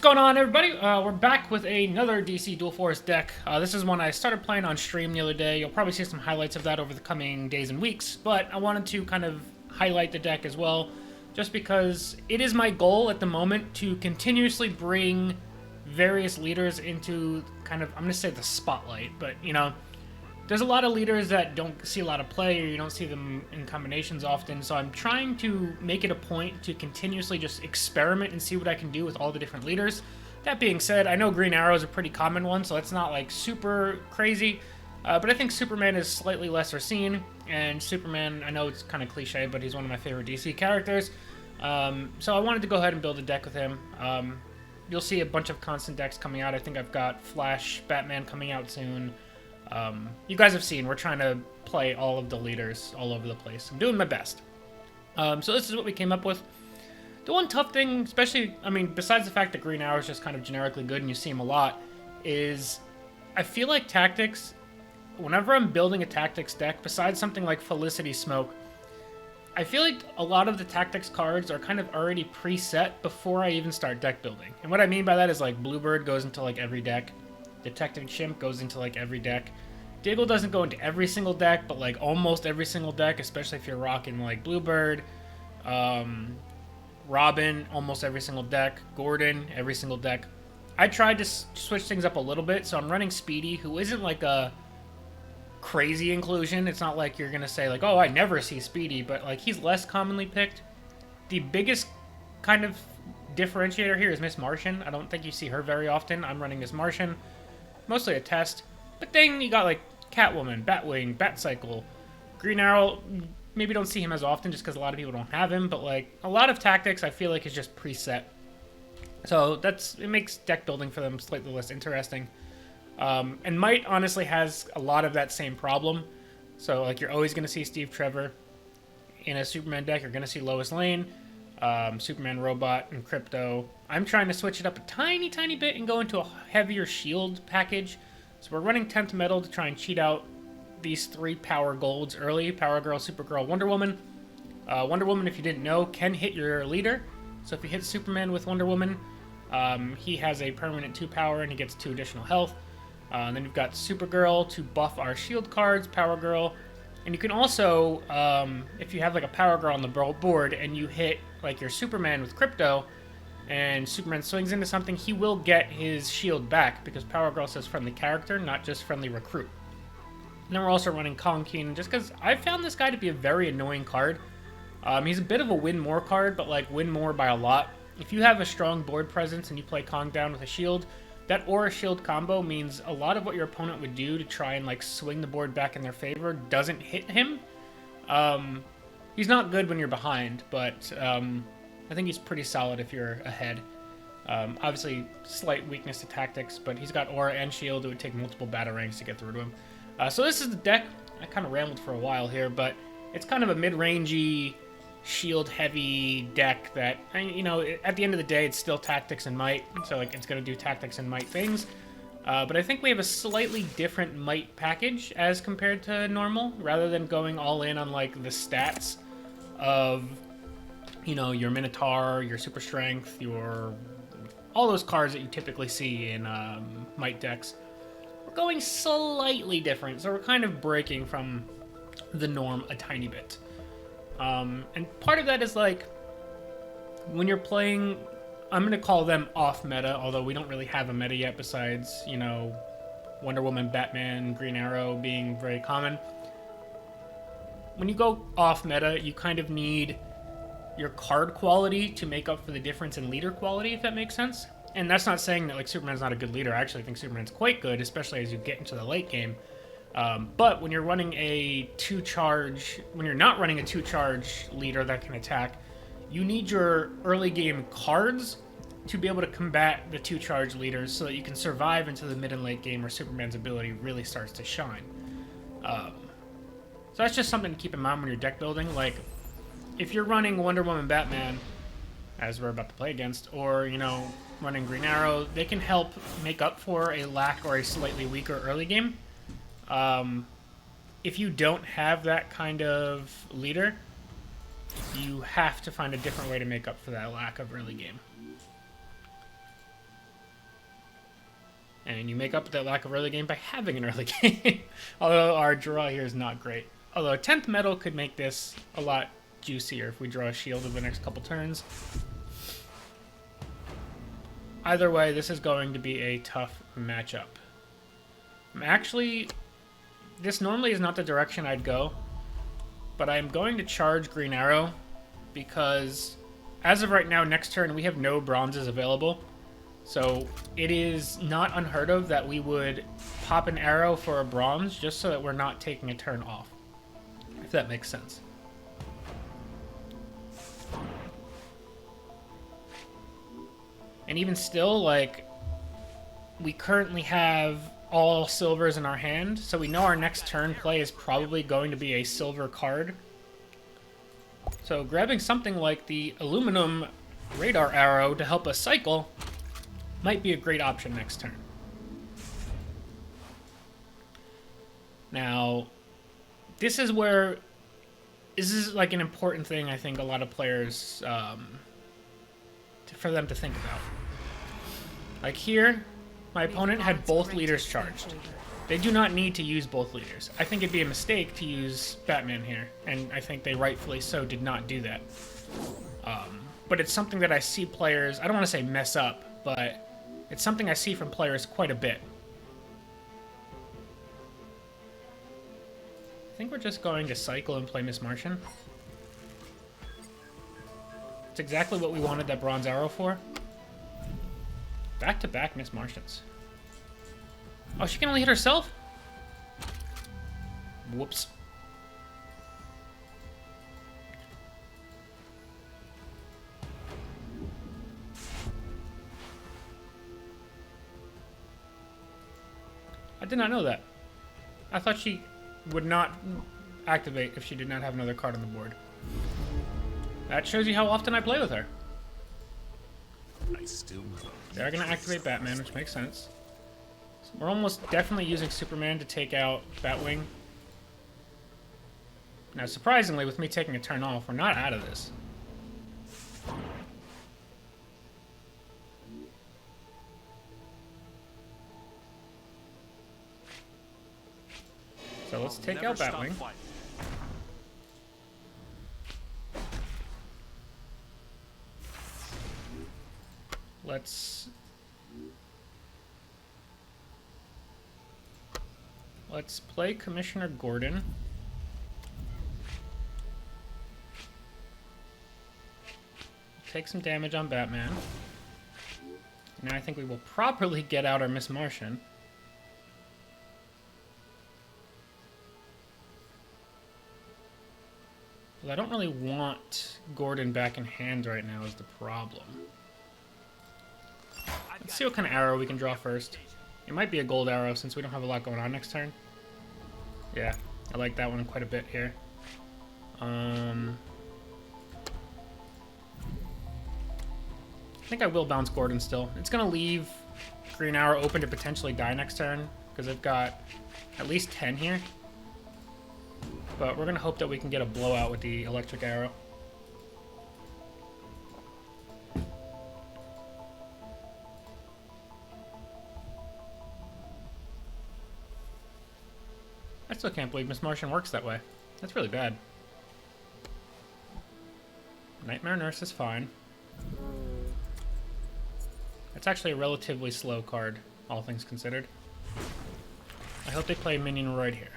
going on, everybody? We're back with another DC Dual Force deck. This is one I started playing on stream the other day. You'll probably see some highlights of that over the coming days and weeks, but I wanted to kind of highlight the deck as well, just because it is my goal at the moment to continuously bring various leaders into kind of, I'm going to say the spotlight, but, you know, there's a lot of leaders that don't see a lot of play, or you don't see them in combinations often, so I'm trying to make it a point to continuously just experiment and see what I can do with all the different leaders. That being said, I know Green Arrow is a pretty common one, so it's not like super crazy, but I think Superman is slightly lesser seen, and Superman, I know it's kind of cliche, but he's one of my favorite DC characters, so I wanted to go ahead and build a deck with him. You'll see a bunch of constant decks coming out. I think I've got Flash, Batman coming out soon. You guys have seen, we're trying to play all of the leaders all over the place. I'm doing my best. So this is what we came up with. The one tough thing, especially, I mean, besides the fact that Green Arrow is just kind of generically good and you see him a lot, is I feel like Tactics, whenever I'm building a Tactics deck, besides something like Felicity Smoke, I feel like a lot of the Tactics cards are kind of already preset before I even start deck building. And what I mean by that is like Bluebird goes into like every deck. Detective Chimp goes into like every deck. Diggle doesn't go into every single deck, but like almost every single deck, especially if you're rocking like Bluebird. Robin, almost every single deck. Gordon, every single deck. I tried to switch things up a little bit, so I'm running Speedy, who isn't like a crazy inclusion. It's not like you're going to say like, oh, I never see Speedy, but like he's less commonly picked. The biggest kind of differentiator here is Miss Martian. I don't think you see her very often. I'm running Miss Martian. Mostly a test. But then you got like Catwoman, Batwing, Batcycle, Green Arrow. Maybe don't see him as often just because a lot of people don't have him. But like a lot of Tactics I feel like is just preset. So it makes deck building for them slightly less interesting. And Might honestly has a lot of that same problem. So like you're always going to see Steve Trevor. In a Superman deck you're going to see Lois Lane, Superman Robot, and Crypto. I'm trying to switch it up a tiny bit and go into a heavier shield package. So we're running 10th Metal to try and cheat out these 3 power golds early. Power Girl, Supergirl, Wonder Woman. Wonder Woman, if you didn't know, can hit your leader. So if you hit Superman with Wonder Woman, he has a permanent 2 power and he gets 2 additional health. And then you've got Supergirl to buff our shield cards, Power Girl. And you can also, if you have like a Power Girl on the board and you hit like your Superman with Crypto, and Superman swings into something, he will get his shield back because Power Girl says friendly character, not just friendly recruit. And then we're also running Kong Keen just because I found this guy to be a very annoying card. He's a bit of a win more card, but like win more by a lot. If you have a strong board presence and you play Kong down with a shield, that aura shield combo means a lot of what your opponent would do to try and like swing the board back in their favor doesn't hit him. He's not good when you're behind, but I think he's pretty solid if you're ahead. Obviously, slight weakness to Tactics, but he's got aura and shield. It would take multiple batarangs to get through to him. So this is the deck. I kind of rambled for a while here, but it's kind of a mid-rangey, shield-heavy deck that, you know, at the end of the day, it's still Tactics and Might, so like it's going to do Tactics and Might things. But I think we have a slightly different Might package as compared to normal, rather than going all in on like the stats of, you know, your Minotaur, your Super Strength, all those cards that you typically see in Might decks. We're going slightly different, so we're kind of breaking from the norm a tiny bit. And part of that is like, when you're playing, I'm going to call them off meta, although we don't really have a meta yet besides, you know, Wonder Woman, Batman, Green Arrow being very common. When you go off meta, you kind of need your card quality to make up for the difference in leader quality, if that makes sense. And that's not saying that like Superman's not a good leader. I actually think Superman's quite good, especially as you get into the late game. But when you're running a 2-charge, when you're not running a 2-charge leader that can attack, you need your early game cards to be able to combat the 2-charge leaders so that you can survive into the mid and late game where Superman's ability really starts to shine. So that's just something to keep in mind when you're deck building. Like, if you're running Wonder Woman, Batman, as we're about to play against, or, you know, running Green Arrow, they can help make up for a lack or a slightly weaker early game. If you don't have that kind of leader, you have to find a different way to make up for that lack of early game. And you make up that lack of early game by having an early game. Although our draw here is not great. Although 10th metal could make this a lot juicier if we draw a shield over the next couple turns. Either way, this is going to be a tough matchup. Actually, this normally is not the direction I'd go, but I'm going to charge Green Arrow because as of right now, next turn, we have no bronzes available. So it is not unheard of that we would pop an arrow for a bronze just so that we're not taking a turn off, if that makes sense. And even still, like, we currently have all silvers in our hand, so we know our next turn play is probably going to be a silver card. So grabbing something like the aluminum radar arrow to help us cycle might be a great option next turn. Now, this is like an important thing I think a lot of players, for them to think about. Like here, my opponent had both leaders charged. They do not need to use both leaders. I think it'd be a mistake to use Batman here, and I think they rightfully so did not do that. But it's something that I see players, I don't want to say mess up, but it's something I see from players quite a bit. I think we're just going to cycle and play Miss Martian. It's exactly what we wanted that bronze arrow for. Back-to-back Miss Martians. Oh, she can only hit herself? Whoops. I did not know that. I thought she would not activate if she did not have another card on the board. That shows you how often I play with her. They're going to activate Batman, which makes sense. So we're almost definitely using Superman to take out Batwing. Now, surprisingly, with me taking a turn off, we're not out of this. So let's take out Batwing. Let's play Commissioner Gordon. Take some damage on Batman. Now I think we will properly get out our Miss Martian. Well, I don't really want Gordon back in hand right now is the problem. Let's see what kind of arrow we can draw first. It might be a gold arrow since we don't have a lot going on next turn. Yeah, I like that one quite a bit here. I think I will bounce Gordon still. It's going to leave Green Arrow open to potentially die next turn because they've got at least 10 here. But we're going to hope that we can get a blowout with the electric arrow. I still can't believe Miss Martian works that way. That's really bad. Nightmare Nurse is fine. It's actually a relatively slow card, all things considered. I hope they play Minion right here.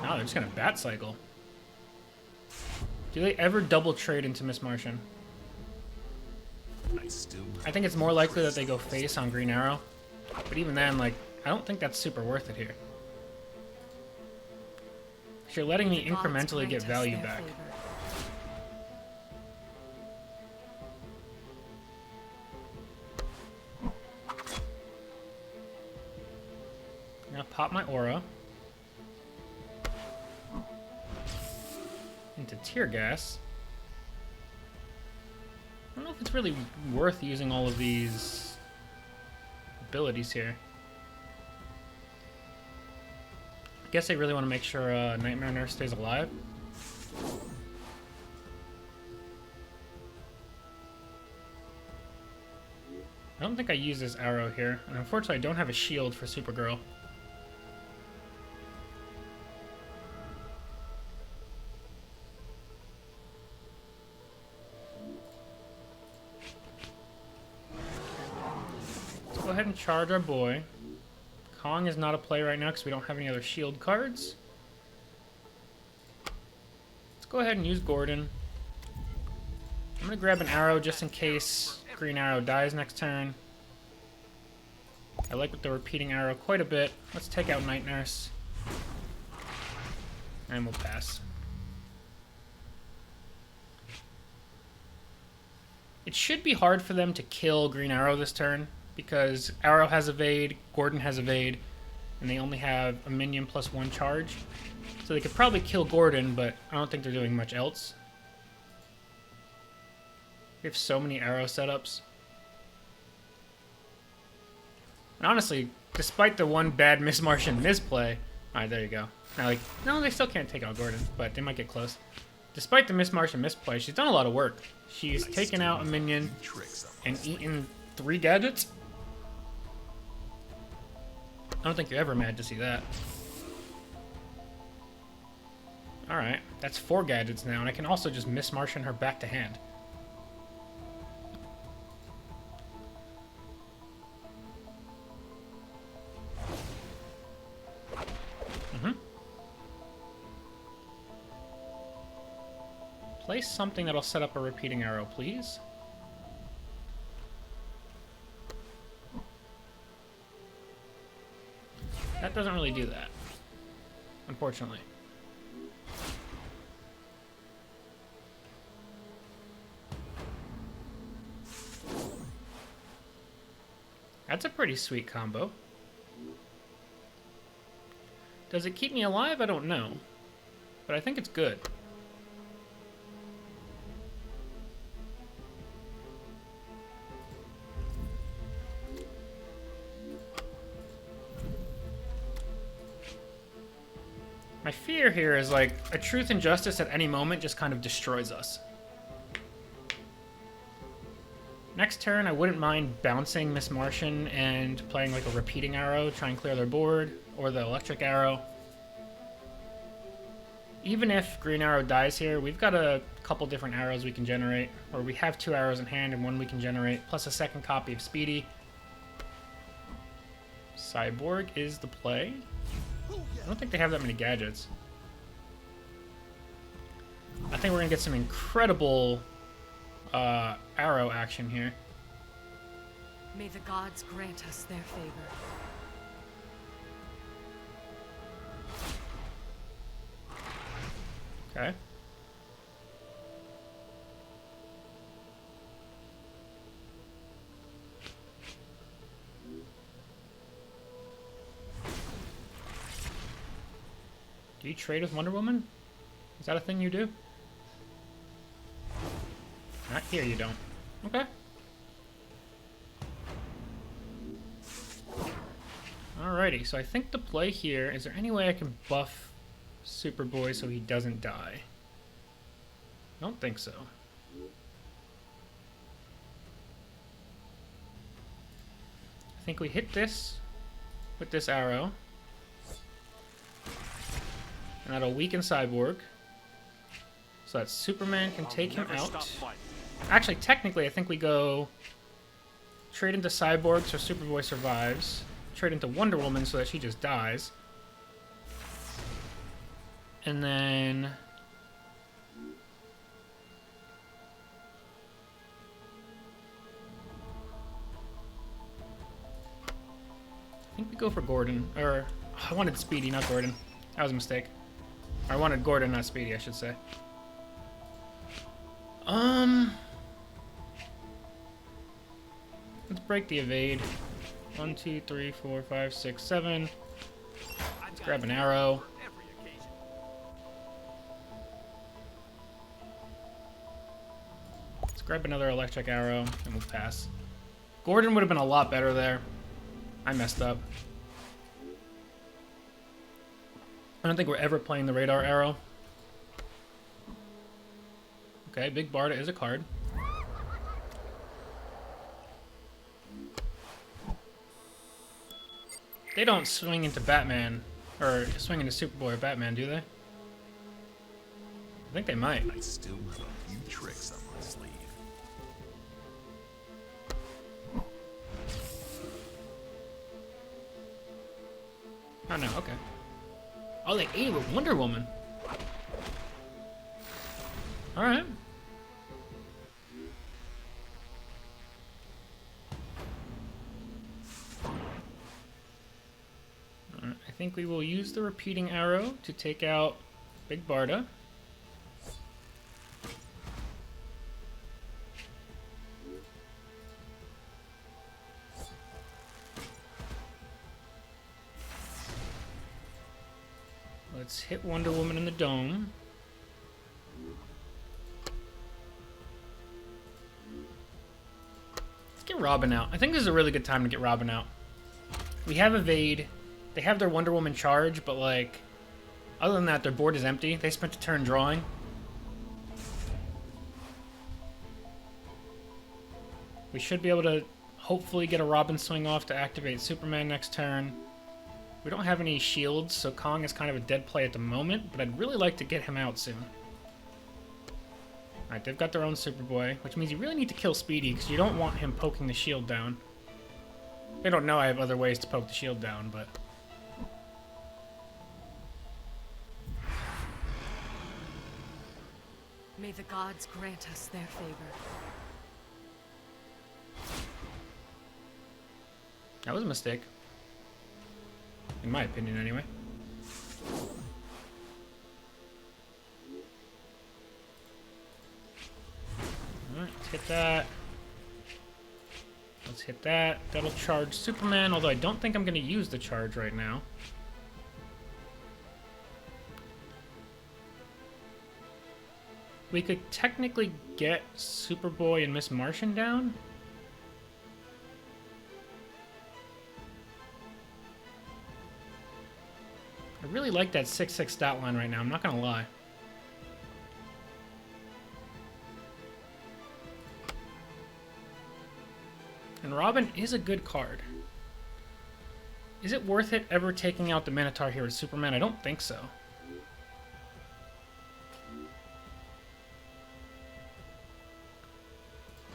No, they're just gonna Bat Cycle. Do they ever double trade into Miss Martian? I think it's more likely that they go face on Green Arrow. But even then, like, I don't think that's super worth it here. You're letting me incrementally get value back. I'm gonna pop my aura into tear gas. I don't know if it's really worth using all of these abilities here. I guess they really want to make sure Nightmare Nurse stays alive. I don't think I use this arrow here, and unfortunately I don't have a shield for Supergirl. Let's go ahead and charge our boy. Kong is not a play right now because we don't have any other shield cards. Let's go ahead and use Gordon. I'm going to grab an arrow just in case Green Arrow dies next turn. I like with the repeating arrow quite a bit. Let's take out Night Nurse. And we'll pass. It should be hard for them to kill Green Arrow this turn, because Arrow has evade, Gordon has evade, and they only have a minion plus 1 charge. So they could probably kill Gordon, but I don't think they're doing much else. We have so many Arrow setups. And honestly, despite the one bad Miss Martian misplay... Alright, there you go. Now, like, no, they still can't take out Gordon, but they might get close. Despite the Miss Martian misplay, she's done a lot of work. She's taken out a minion and eaten 3 gadgets. I don't think you're ever mad to see that. Alright, that's 4 gadgets now, and I can also just Miss Martian her back to hand. Place something that'll set up a repeating arrow, please. That doesn't really do that, unfortunately. That's a pretty sweet combo. Does it keep me alive? I don't know. But I think it's good. My fear here is like a Truth and Justice at any moment just kind of destroys us. Next turn, I wouldn't mind bouncing Miss Martian and playing like a repeating arrow, try and clear their board, or the electric arrow. Even if Green Arrow dies here, we've got a couple different arrows we can generate, or we have 2 arrows in hand and 1 we can generate, plus a second copy of Speedy. Cyborg is the play. I don't think they have that many gadgets. I think we're gonna get some incredible arrow action here. May the gods grant us their favor. Okay. Do you trade with Wonder Woman? Is that a thing you do? Not here, you don't. Okay. Alrighty, so I think the play here, is there any way I can buff Superboy so he doesn't die? I don't think so. I think we hit this with this arrow. And that'll weaken Cyborg. So that Superman can take him out. Actually, technically, I think we go trade into Cyborg so Superboy survives. Trade into Wonder Woman so that she just dies. And then... I think we go for Gordon. Or, I wanted Speedy, not Gordon. That was a mistake. I wanted Gordon, not Speedy, I should say. Let's break the evade. 1, 2, 3, 4, 5, 6, 7. Let's grab an arrow. Let's grab another electric arrow, and we'll pass. Gordon would have been a lot better there. I messed up. I don't think we're ever playing the radar arrow. Okay, Big Barda is a card. They don't swing into Batman, or swing into Superboy or Batman, do they? I think they might. I still have a few tricks up my sleeve. Oh no, okay. Oh, they ate with Wonder Woman. Alright. I think we will use the repeating arrow to take out Big Barda. Let's hit Wonder Woman in the dome. Let's get Robin out. I think this is a really good time to get Robin out. We have Evade. They have their Wonder Woman charge, but like, other than that, their board is empty. They spent a turn drawing. We should be able to hopefully get a Robin swing off to activate Superman next turn. We don't have any shields, so Kong is kind of a dead play at the moment, but I'd really like to get him out soon. Alright, they've got their own Superboy, which means you really need to kill Speedy, because you don't want him poking the shield down. They don't know I have other ways to poke the shield down, but... May the gods grant us their favor. That was a mistake. In my opinion, anyway. Alright, let's hit that. Let's hit that. That'll charge Superman, although I don't think I'm going to use the charge right now. We could technically get Superboy and Miss Martian down. I really like that 6/6 stat line right now, I'm not gonna lie. And Robin is a good card. Is it worth it ever taking out the Minotaur here with Superman? I don't think so.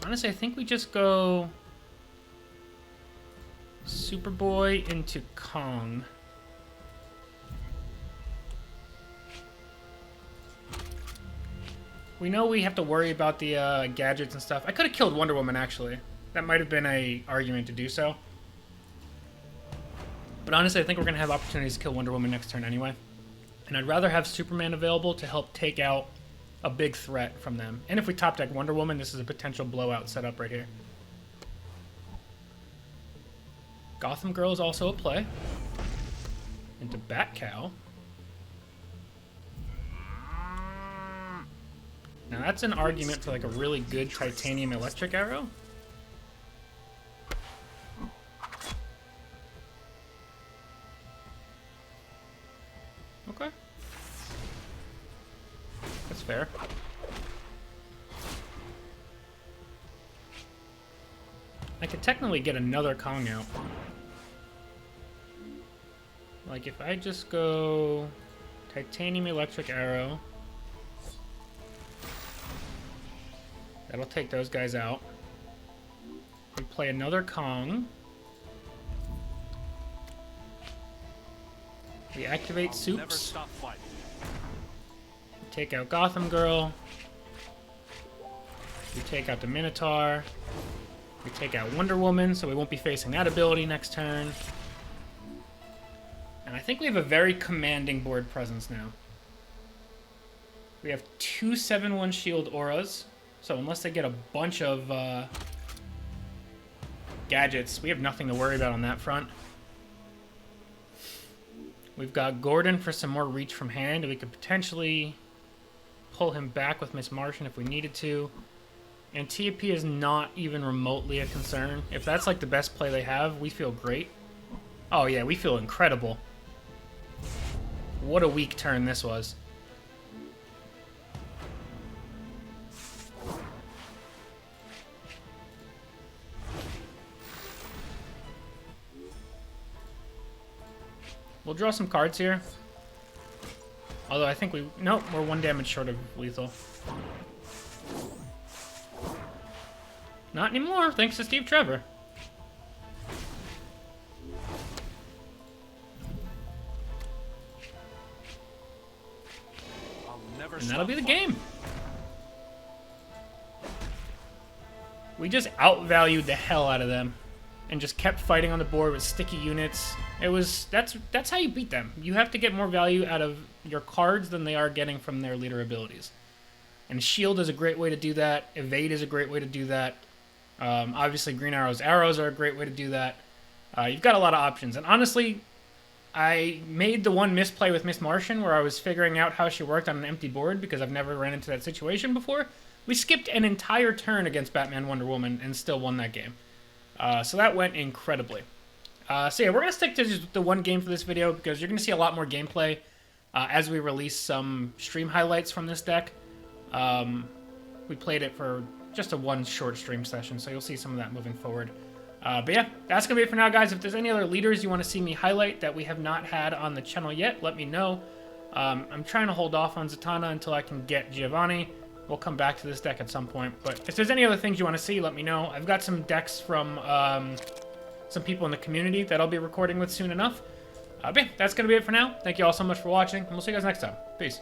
Honestly, I think we just go Superboy into Kong. We know we have to worry about the gadgets and stuff. I could have killed Wonder Woman, actually. That might have been an argument to do so. But honestly, I think we're going to have opportunities to kill Wonder Woman next turn anyway. And I'd rather have Superman available to help take out a big threat from them. And if we top deck Wonder Woman, this is a potential blowout setup right here. Gotham Girl is also a play. Into Bat Cow. Now that's an argument for like a really good titanium electric arrow. Okay. That's fair. I could technically get another Kong out. Like if I just go titanium electric arrow. That'll take those guys out. We play another Kong. We activate Soups. We take out Gotham Girl. We take out the Minotaur. We take out Wonder Woman, so we won't be facing that ability next turn. And I think we have a very commanding board presence now. We have two 7/1 shield auras. So unless they get a bunch of gadgets, we have nothing to worry about on that front. We've got Gordon for some more reach from hand. We could potentially pull him back with Miss Martian if we needed to. Antiope is not even remotely a concern. If that's like the best play they have, we feel great. Oh yeah, we feel incredible. What a weak turn this was. We'll draw some cards here. Although I think nope, we're 1 damage short of lethal. Not anymore, thanks to Steve Trevor. And that'll be the game. We just outvalued the hell out of them and just kept fighting on the board with sticky units. That's how you beat them. You have to get more value out of your cards than they are getting from their leader abilities. And shield is a great way to do that. Evade is a great way to do that. Obviously, green arrows are a great way to do that. You've got a lot of options. And honestly, I made the one misplay with Miss Martian where I was figuring out how she worked on an empty board because I've never ran into that situation before. We skipped an entire turn against Batman Wonder Woman and still won that game. So that went incredibly. So yeah, we're going to stick to just the one game for this video because you're going to see a lot more gameplay as we release some stream highlights from this deck. We played it for just one short stream session, so you'll see some of that moving forward. But yeah, that's going to be it for now, guys. If there's any other leaders you want to see me highlight that we have not had on the channel yet, let me know. I'm trying to hold off on Zatanna until I can get Giovanni. We'll come back to this deck at some point. But if there's any other things you want to see, let me know. I've got some decks from some people in the community that I'll be recording with soon enough. But yeah, that's going to be it for now. Thank you all so much for watching, and we'll see you guys next time. Peace.